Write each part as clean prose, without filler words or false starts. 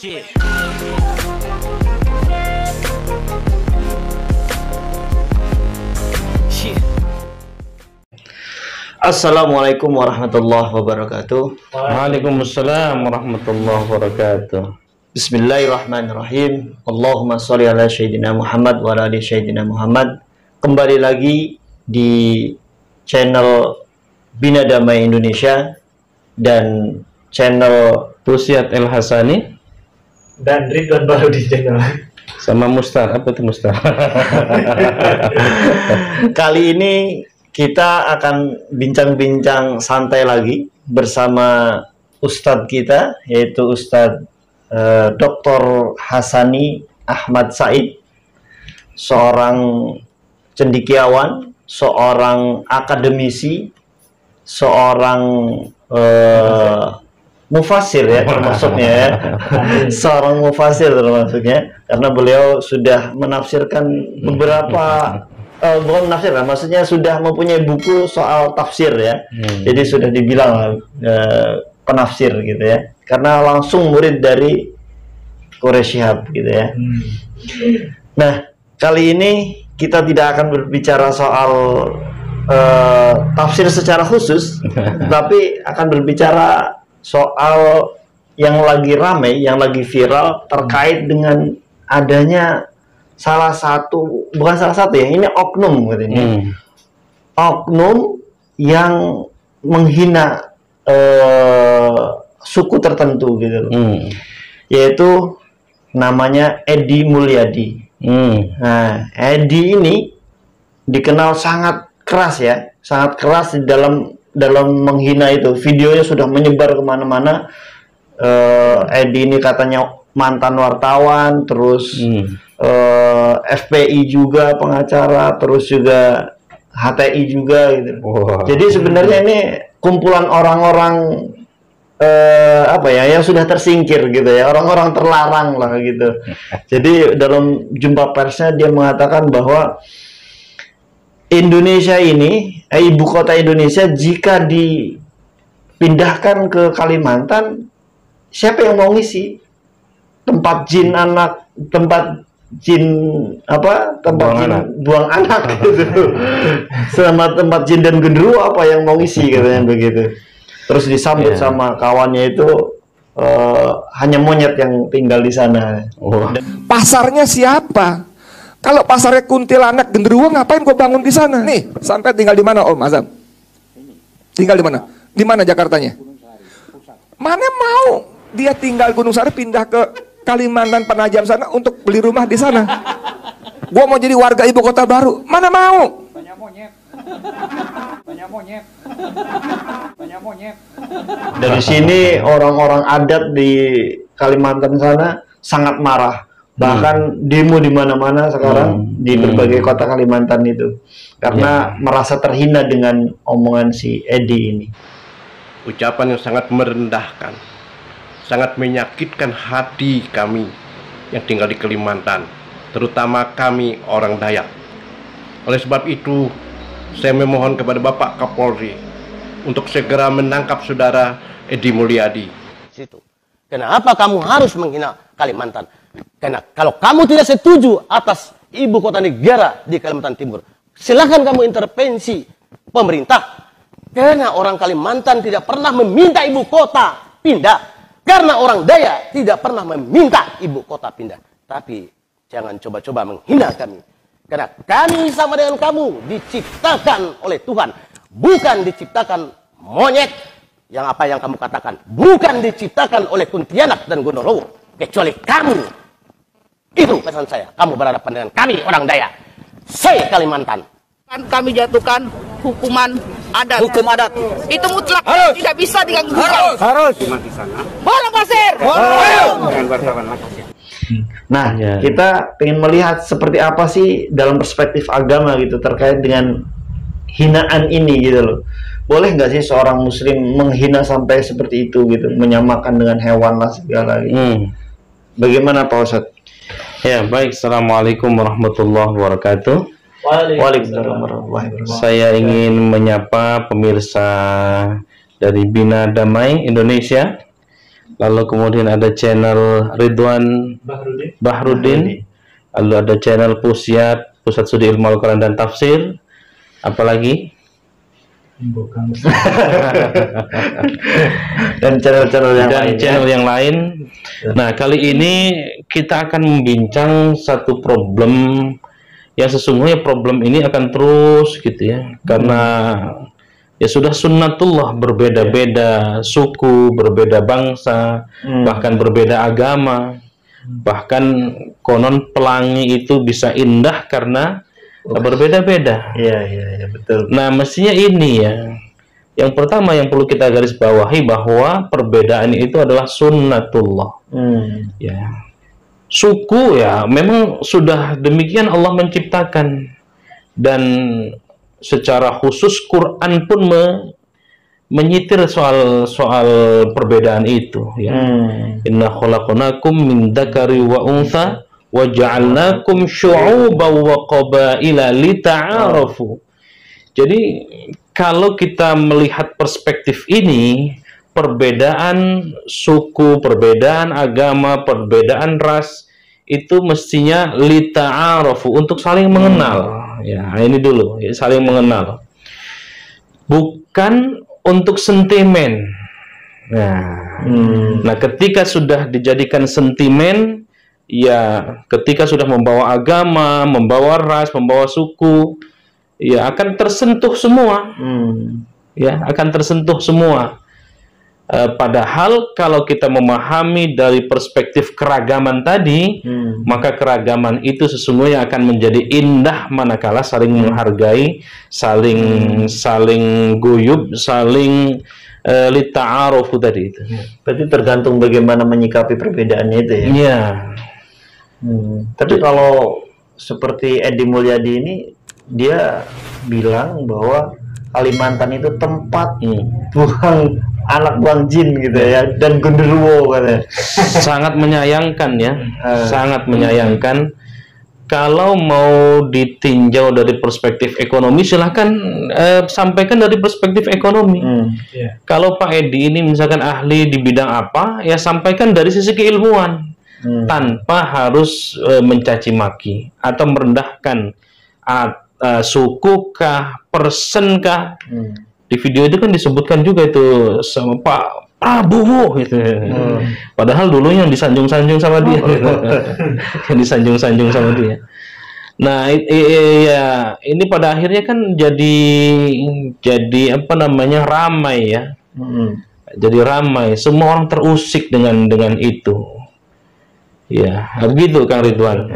Shit. Assalamualaikum warahmatullahi wabarakatuh. Waalaikumsalam warahmatullahi wabarakatuh. Bismillahirrahmanirrahim. Allahumma sholli ala sayyidina Muhammad wa ala ali sayyidina Muhammad. Kembali lagi di channel Bina Damai Indonesia dan channel Pusiat El Hasani dan Ridwan baru di channel. sama Mustar. Apa itu Mustar? Kali ini kita akan bincang-bincang santai lagi bersama Ustadz kita, yaitu Ustadz Dr. Hasani Ahmad Said, seorang cendekiawan, seorang akademisi, seorang mufasir ya termasuknya ya. Seorang mufasir termasuknya, karena beliau sudah menafsirkan beberapa bukan menafsirkan, maksudnya sudah mempunyai buku soal tafsir ya. Jadi sudah dibilang penafsir gitu ya, karena langsung murid dari Quraisy Shihab gitu ya. Nah, kali ini kita tidak akan berbicara soal tafsir secara khusus, tapi akan berbicara soal yang lagi ramai, yang lagi viral terkait dengan adanya salah satu, bukan salah satu ya, ini oknum katanya. Oknum yang menghina suku tertentu gitu loh. Yaitu namanya Edi Mulyadi. Nah, Edi ini dikenal sangat keras ya, sangat keras di dalam menghina itu. Videonya sudah menyebar kemana-mana. Edi ini katanya mantan wartawan, terus FPI juga pengacara, terus juga HTI juga gitu. Jadi sebenarnya ini kumpulan orang-orang apa ya, yang sudah tersingkir gitu ya, orang-orang terlarang lah gitu. Jadi dalam jumpa persnya dia mengatakan bahwa Indonesia ini, ibu kota Indonesia jika dipindahkan ke Kalimantan, siapa yang mau ngisi tempat jin anak, tempat jin apa, tempat jin buang anak gitu. Sama tempat jin dan genderuwo apa yang mau ngisi katanya begitu. Terus disambut sama kawannya itu hanya monyet yang tinggal di sana. Pasarnya siapa? Kalau pasarnya kuntilanak genderuwo, ngapain kau bangun di sana? Nih, sampai tinggal di mana Om Azam? Tinggal di mana? Di mana Jakartanya? Mana mau dia tinggal Gunung Sari pindah ke Kalimantan Penajam sana untuk beli rumah di sana? Gua mau jadi warga ibu kota baru. Mana mau? Banyak monyet. Banyak monyet. Banyak monyet. Dari sini orang-orang adat di Kalimantan sana sangat marah. Bahkan demo di mana-mana sekarang di berbagai kota Kalimantan itu, karena merasa terhina dengan omongan si Edi ini. Ucapan yang sangat merendahkan, sangat menyakitkan hati kami yang tinggal di Kalimantan, terutama kami orang Dayak. Oleh sebab itu, saya memohon kepada Bapak Kapolri untuk segera menangkap saudara Edi Mulyadi. Kenapa kamu harus menghina Kalimantan? Karena kalau kamu tidak setuju atas ibu kota negara di Kalimantan Timur, silakan kamu intervensi pemerintah. Karena orang Kalimantan tidak pernah meminta ibu kota pindah. Karena orang Dayak tidak pernah meminta ibu kota pindah. Tapi jangan coba-coba menghina kami. Karena kami sama dengan kamu diciptakan oleh Tuhan. Bukan diciptakan monyet. Yang apa yang kamu katakan. Bukan diciptakan oleh kuntilanak dan genderuwo. Kecuali kamu. Itu pesan saya. Kamu berhadapan dengan kami orang Dayak. Saya Kalimantan. Kami jatuhkan hukuman adat. Hukum adat. Itu mutlak. Harus. Tidak bisa diganggu. Harus. Bola pasir. Nah, kita ingin melihat seperti apa sih dalam perspektif agama gitu terkait dengan hinaan ini gitu loh. Boleh nggak sih seorang muslim menghina sampai seperti itu gitu, menyamakan dengan hewan lah segala gitu. Bagaimana Pak Ustadz? Ya, baik. Assalamualaikum warahmatullahi wabarakatuh. Waalaikumsalam warahmatullahi wabarakatuh. Saya ingin menyapa pemirsa dari Bina Damai Indonesia lalu kemudian ada channel Ridwan Bahrudin, lalu ada channel Pusat Studi Ilmu Al-Quran dan Tafsir, apalagi dan channel yang lain. Nah, kali ini kita akan membincang satu problem yang sesungguhnya problem ini akan terus gitu ya, karena ya sudah sunnatullah, berbeda-beda suku, berbeda bangsa, bahkan berbeda agama. Bahkan konon pelangi itu bisa indah karena berbeda-beda. Iya, betul. Nah, mestinya ini ya. Yang pertama yang perlu kita garis bawahi bahwa perbedaan itu adalah sunnatullah. Ya. Suku ya memang sudah demikian Allah menciptakan, dan secara khusus Quran pun menyitir soal perbedaan itu ya. Inna khalaqnakum min dzakari wa untha wa ja'alnakum syu'uban wa qabaila lita'arafu. Jadi kalau kita melihat perspektif ini, perbedaan suku, perbedaan agama, perbedaan ras itu mestinya lita'arafu, untuk saling mengenal. Ya, ini dulu, ya, saling mengenal. Bukan untuk sentimen. Nah, ketika sudah dijadikan sentimen, ya ketika sudah membawa agama, membawa ras, membawa suku, ya akan tersentuh semua. Ya, akan tersentuh semua. Padahal kalau kita memahami dari perspektif keragaman tadi, maka keragaman itu sesungguhnya akan menjadi indah manakala saling menghargai, saling guyub, saling lita'arufu tadi itu. Berarti tergantung bagaimana menyikapi perbedaannya itu ya. Iya. Tapi kalau seperti Edi Mulyadi ini, dia bilang bahwa Kalimantan itu tempat buang jin gitu ya, dan genderuwo katanya. Sangat menyayangkan ya, sangat menyayangkan. Kalau mau ditinjau dari perspektif ekonomi, silahkan sampaikan dari perspektif ekonomi. Kalau Pak Edi ini misalkan ahli di bidang apa, ya sampaikan dari sisi keilmuan, tanpa harus mencaci maki atau merendahkan suku kah, persen kah. Di video itu kan disebutkan juga itu sama Pak Prabowo gitu. Padahal dulu yang disanjung-sanjung sama dia. Yang disanjung-sanjung sama dia. Nah, ya ini pada akhirnya kan jadi apa namanya, ramai ya. Jadi ramai, semua orang terusik dengan itu. Ya, begitu Kang Ridwan.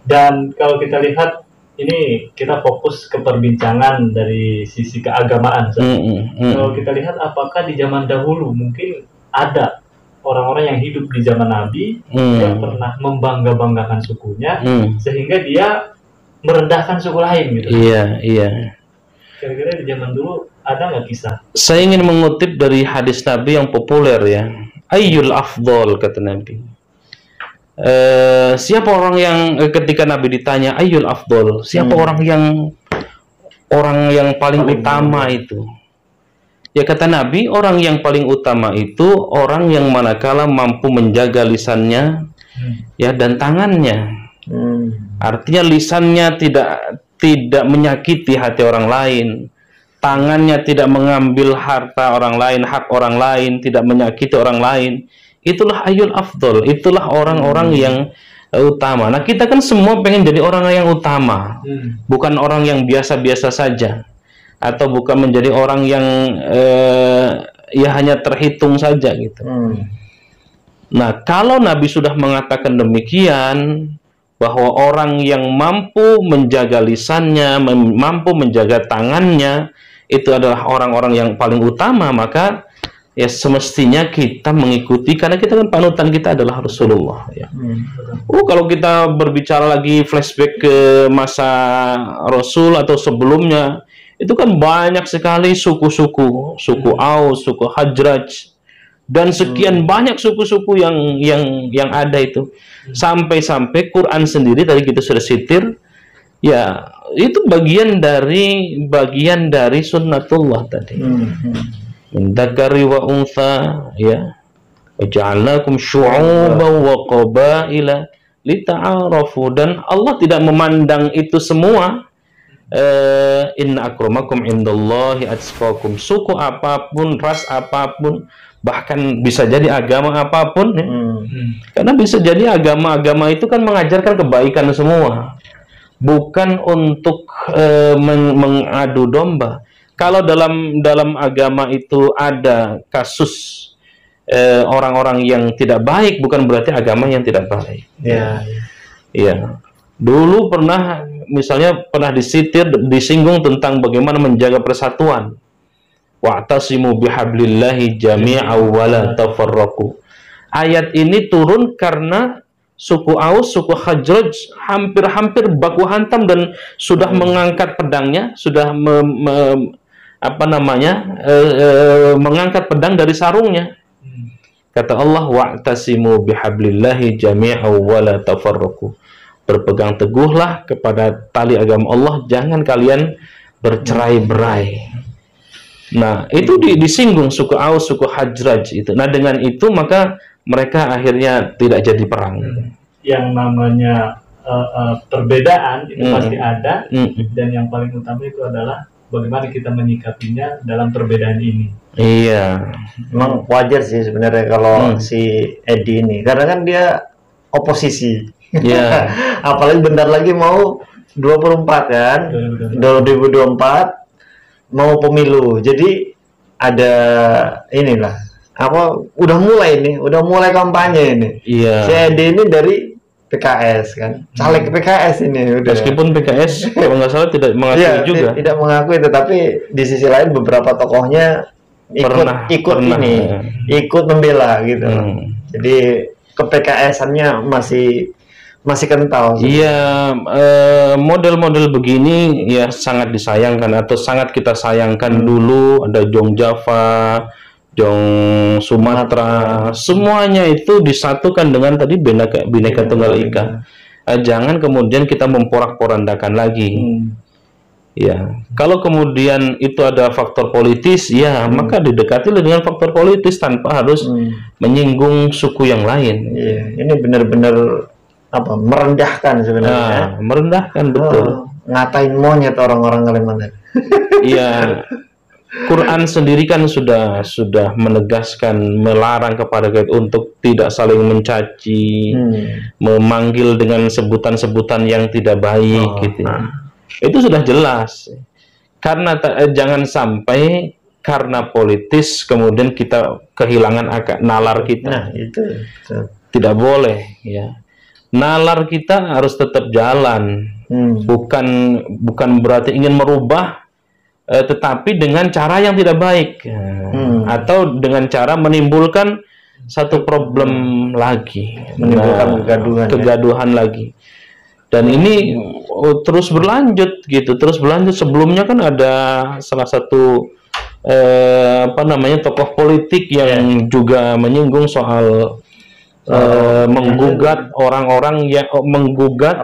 Dan kalau kita lihat, ini kita fokus ke perbincangan dari sisi keagamaan. Kalau kita lihat apakah di zaman dahulu mungkin ada orang-orang yang hidup di zaman Nabi yang pernah membangga-banggakan sukunya sehingga dia merendahkan suku lain gitu. Iya. Kira-kira di zaman dulu ada nggak kisah? Saya ingin mengutip dari hadis Nabi yang populer ya. Ayyul afdol, kata Nabi. Siapa orang yang ketika Nabi ditanya ayyul afdol, siapa orang yang paling utama itu? Ya kata Nabi, orang yang paling utama itu orang yang manakala mampu menjaga lisannya ya dan tangannya. Artinya lisannya tidak menyakiti hati orang lain, tangannya tidak mengambil harta orang lain, hak orang lain, tidak menyakiti orang lain. Itulah ayyul afdol, itulah orang-orang yang utama. Nah, kita kan semua pengen jadi orang yang utama, bukan orang yang biasa-biasa saja, atau bukan menjadi orang yang ya hanya terhitung saja gitu. Nah, kalau Nabi sudah mengatakan demikian, bahwa orang yang mampu menjaga lisannya, mampu menjaga tangannya, itu adalah orang-orang yang paling utama, maka ya semestinya kita mengikuti, karena kita kan panutan kita adalah Rasulullah ya. Kalau kita berbicara lagi flashback ke masa Rasul atau sebelumnya, itu kan banyak sekali suku-suku, suku Aus, suku Hajraj, dan sekian banyak suku-suku yang ada itu. Sampai-sampai Quran sendiri tadi kita sudah sitir, ya itu bagian dari sunnatullah tadi. Min dzakari wa untha, ya, Waja'alnakum syu'uban wa qabaila lita'arafu, dan Allah tidak memandang itu semua. Inna akramakum indallahi atqakum, suku apapun, ras apapun, bahkan bisa jadi agama apapun ya. Karena bisa jadi agama-agama itu kan mengajarkan kebaikan semua, bukan untuk mengadu domba. Kalau dalam agama itu ada kasus orang-orang yang tidak baik, bukan berarti agama yang tidak baik. Iya. Dulu misalnya pernah disinggung tentang bagaimana menjaga persatuan. Wa'tasimu bihablillahi jami'an wa la tafarraqu. Ayat ini turun karena suku Aus, suku Khazraj hampir-hampir baku hantam dan sudah mengangkat pedangnya, sudah mengangkat pedang dari sarungnya. Kata Allah, wa'tasimu bihablillahi jami'an wa la tafarraqu. Berpegang teguhlah kepada tali agama Allah, jangan kalian bercerai-berai. Nah, itu disinggung suku Aus, suku Khazraj itu. Nah, dengan itu maka mereka akhirnya tidak jadi perang. Yang namanya perbedaan itu pasti ada, dan yang paling utama itu adalah bagaimana kita menyikapinya dalam perbedaan ini. Iya, memang wajar sih sebenarnya kalau si Edi ini, karena kan dia oposisi. Ya, apalagi bentar lagi mau 24 kan, 2024 mau pemilu. Jadi ada inilah udah mulai kampanye ini. Iya. Si Edi ini dari PKS kan, caleg PKS ini udah. Meskipun PKS kalau nggak salah tidak mengakui juga. Tidak mengakui, tetapi di sisi lain beberapa tokohnya ikut membela gitu. Jadi ke PKS-annya masih kental. Iya, model-model begini ya sangat disayangkan atau sangat kita sayangkan. Dulu ada Jong Java, Jong Sumatera, semuanya itu disatukan dengan tadi Bhinneka Tunggal Ika. Jangan kemudian kita memporak-porandakan lagi. Ya, kalau kemudian itu ada faktor politis, ya maka didekati dengan faktor politis tanpa harus menyinggung suku yang lain. Iya, ini benar-benar merendahkan sebenarnya. Merendahkan, betul. Ngatain monyet orang-orang Kalimantan. Iya. Quran sendiri kan sudah menegaskan, melarang kepada kita untuk tidak saling mencaci, memanggil dengan sebutan-sebutan yang tidak baik gitu. Itu sudah jelas. Karena jangan sampai karena politis kemudian kita kehilangan nalar kita. Nah, itu. Tidak boleh ya. Nalar kita harus tetap jalan, bukan berarti ingin merubah, tetapi dengan cara yang tidak baik, atau dengan cara menimbulkan satu problem lagi, menimbulkan kegaduhan lagi. Dan ini terus berlanjut gitu, Sebelumnya kan ada salah satu tokoh politik yang juga menyinggung soal menggugat orang-orang yang menggugat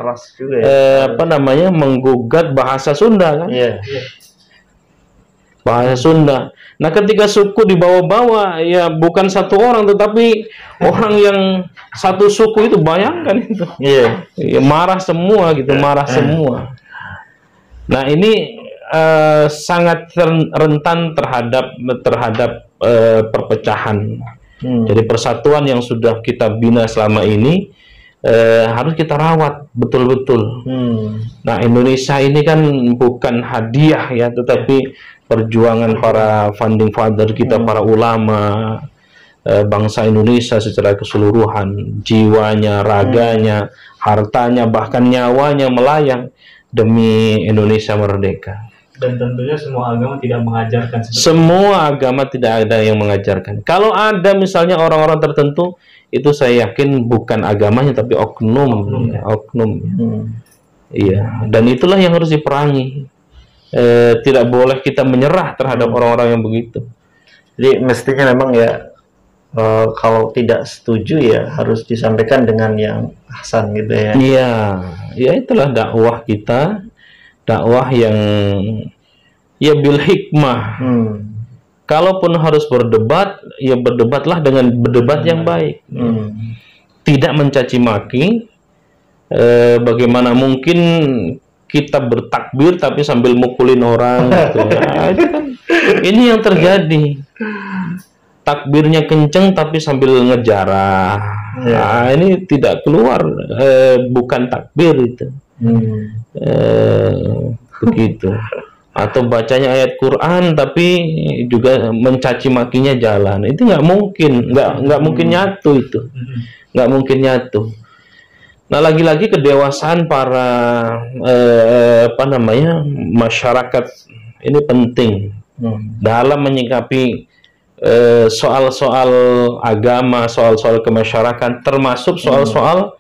menggugat bahasa Sunda kan? Bahasa Sunda. Nah, ketika suku dibawa-bawa, ya bukan satu orang tetapi orang yang satu suku itu, bayangkan itu. Ya, marah semua gitu, semua. Nah, ini sangat rentan terhadap perpecahan. Jadi persatuan yang sudah kita bina selama ini harus kita rawat betul-betul. Nah, Indonesia ini kan bukan hadiah ya, tetapi perjuangan para founding father kita, para ulama bangsa Indonesia secara keseluruhan, jiwanya, raganya, hartanya, bahkan nyawanya melayang demi Indonesia merdeka. Dan tentunya semua agama tidak mengajarkan seperti semua agama tidak ada yang mengajarkan. Kalau ada misalnya orang-orang tertentu, itu saya yakin bukan agamanya tapi oknum. Iya, dan itulah yang harus diperangi. Tidak boleh kita menyerah terhadap orang-orang yang begitu. Jadi mestinya memang ya, kalau tidak setuju ya harus disampaikan dengan yang ahsan gitu ya. Iya, ya itulah dakwah kita. Dakwah yang ya bil hikmah, Kalaupun harus berdebat, ya berdebatlah dengan berdebat yang baik. Tidak mencaci maki. Bagaimana mungkin kita bertakbir tapi sambil mukulin orang gitu. Nah, itu kan, ini yang terjadi. Takbirnya kenceng tapi sambil ngejarah. Nah, ini tidak keluar, bukan takbir itu. Begitu. Atau bacanya ayat Quran tapi juga mencaci makinya jalan. Itu nggak mungkin, nggak mungkin nyatu itu. Nggak mungkin nyatu. Nah, lagi-lagi kedewasaan para masyarakat ini penting dalam menyikapi soal-soal agama, soal-soal kemasyarakatan, termasuk soal-soal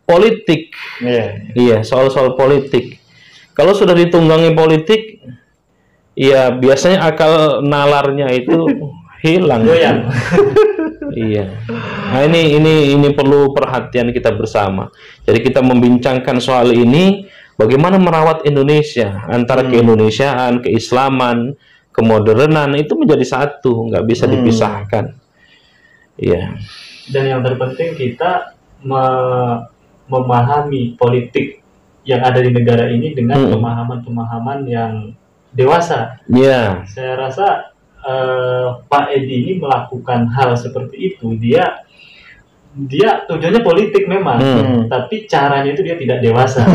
politik. Iya, soal-soal politik. Kalau sudah ditunggangi politik, ya biasanya akal nalarnya itu hilang. Iya. Nah, ini perlu perhatian kita bersama. Jadi kita membincangkan soal ini, bagaimana merawat Indonesia, antara keindonesiaan, keislaman, kemodernan itu menjadi satu, nggak bisa dipisahkan. Iya. Dan yang terpenting kita memahami politik yang ada di negara ini dengan pemahaman-pemahaman yang dewasa. Iya. Saya rasa Pak Edi ini melakukan hal seperti itu, dia tujuannya politik memang, tapi caranya itu dia tidak dewasa.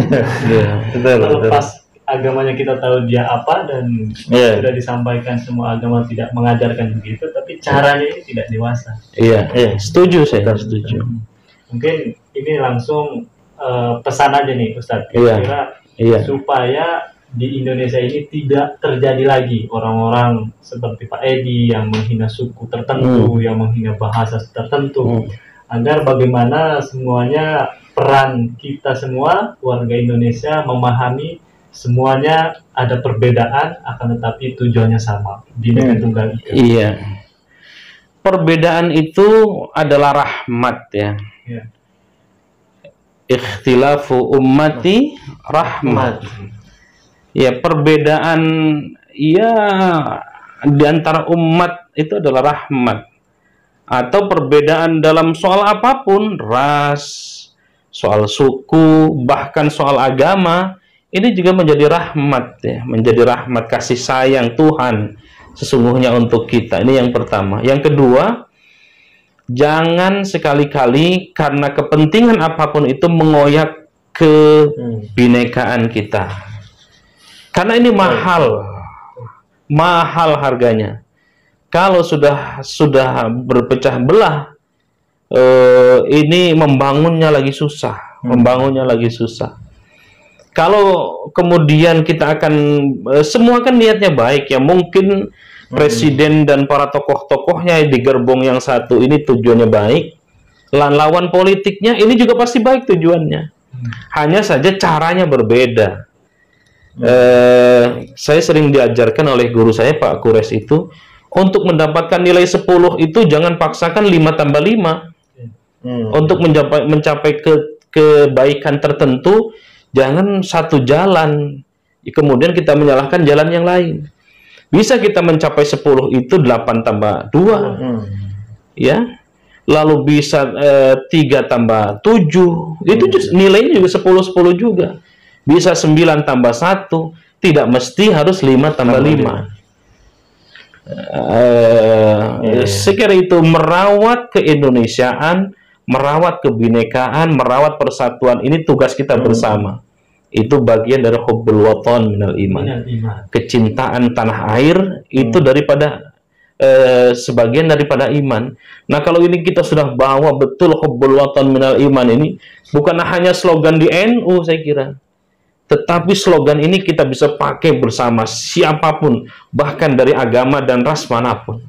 Terlepas agamanya kita tahu dia apa dan sudah disampaikan semua agama tidak mengajarkan begitu, tapi caranya ini tidak dewasa. Iya, setuju saya, setuju. Mungkin ini langsung pesan aja nih Ustadz, kira-kira supaya di Indonesia ini tidak terjadi lagi orang-orang seperti Pak Edi yang menghina suku tertentu, yang menghina bahasa tertentu, agar bagaimana semuanya peran kita semua warga Indonesia memahami semuanya ada perbedaan akan tetapi tujuannya sama, Bhinneka Tunggal Ika. Iya. Perbedaan itu adalah rahmat ya. Ikhtilafu ummati rahmat. Ya, perbedaan ya di antara umat itu adalah rahmat. Atau perbedaan dalam soal apapun, ras, soal suku, bahkan soal agama, ini juga menjadi rahmat ya, menjadi rahmat kasih sayang Tuhan sesungguhnya untuk kita. Ini yang pertama. Yang kedua, jangan sekali-kali karena kepentingan apapun itu mengoyak kebinekaan kita. Karena ini mahal harganya. Kalau sudah berpecah belah, ini membangunnya lagi susah, Kalau kemudian kita akan semua kan niatnya baik ya, mungkin presiden dan para tokoh-tokohnya di gerbong yang satu ini tujuannya baik, lawan politiknya ini juga pasti baik tujuannya, hanya saja caranya berbeda. Saya sering diajarkan oleh guru saya Pak Kures itu, untuk mendapatkan nilai 10 itu jangan paksakan 5+5. Untuk mencapai kebaikan tertentu, jangan satu jalan kemudian kita menyalahkan jalan yang lain. Bisa kita mencapai 10 itu 8+2 ya, lalu bisa 3+7, itu nilainya juga 10 juga. Bisa 9+1, tidak mesti harus 5+5. Saya kira itu merawat keindonesiaan, merawat kebinekaan, merawat persatuan, ini tugas kita bersama. Itu bagian dari hubbul watan minal iman. Kecintaan tanah air itu daripada sebagian daripada iman. Nah, kalau ini kita sudah bawa betul hubbul watan minal iman ini, bukan hanya slogan di NU saya kira, tetapi slogan ini kita bisa pakai bersama siapapun, bahkan dari agama dan ras manapun.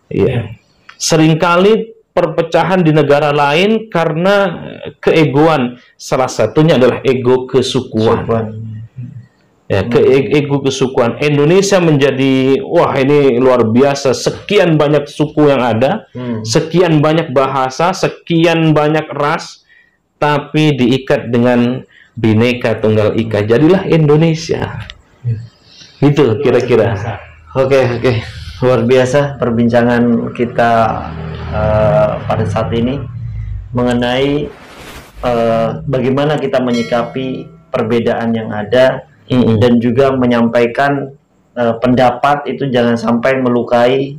Iya. Seringkali perpecahan di negara lain karena keegoan. Salah satunya adalah ego kesukuan. Ya, ego kesukuan. Indonesia menjadi, wah ini luar biasa. Sekian banyak suku yang ada, sekian banyak bahasa, sekian banyak ras, tapi diikat dengan Bhinneka Tunggal Ika, jadilah Indonesia. Itu kira-kira. Oke. luar biasa perbincangan kita pada saat ini mengenai bagaimana kita menyikapi perbedaan yang ada dan juga menyampaikan pendapat itu jangan sampai melukai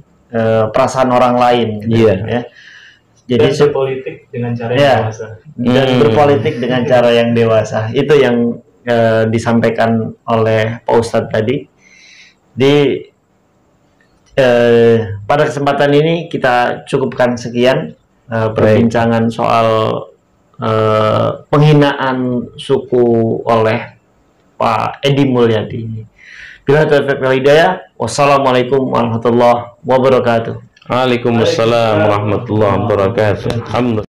perasaan orang lain gitu, ya. Jadi dan berpolitik dengan cara yang dewasa. Dan berpolitik dengan cara yang dewasa. Itu yang disampaikan oleh Pak Ustadz tadi. Pada kesempatan ini kita cukupkan sekian perbincangan soal penghinaan suku oleh Pak Edi Mulyadi ini. Bila taufiq wal hidayah, wassalamualaikum warahmatullahi wabarakatuh. Waalaikumsalam warahmatullahi wabarakatuh. Alhamdulillah.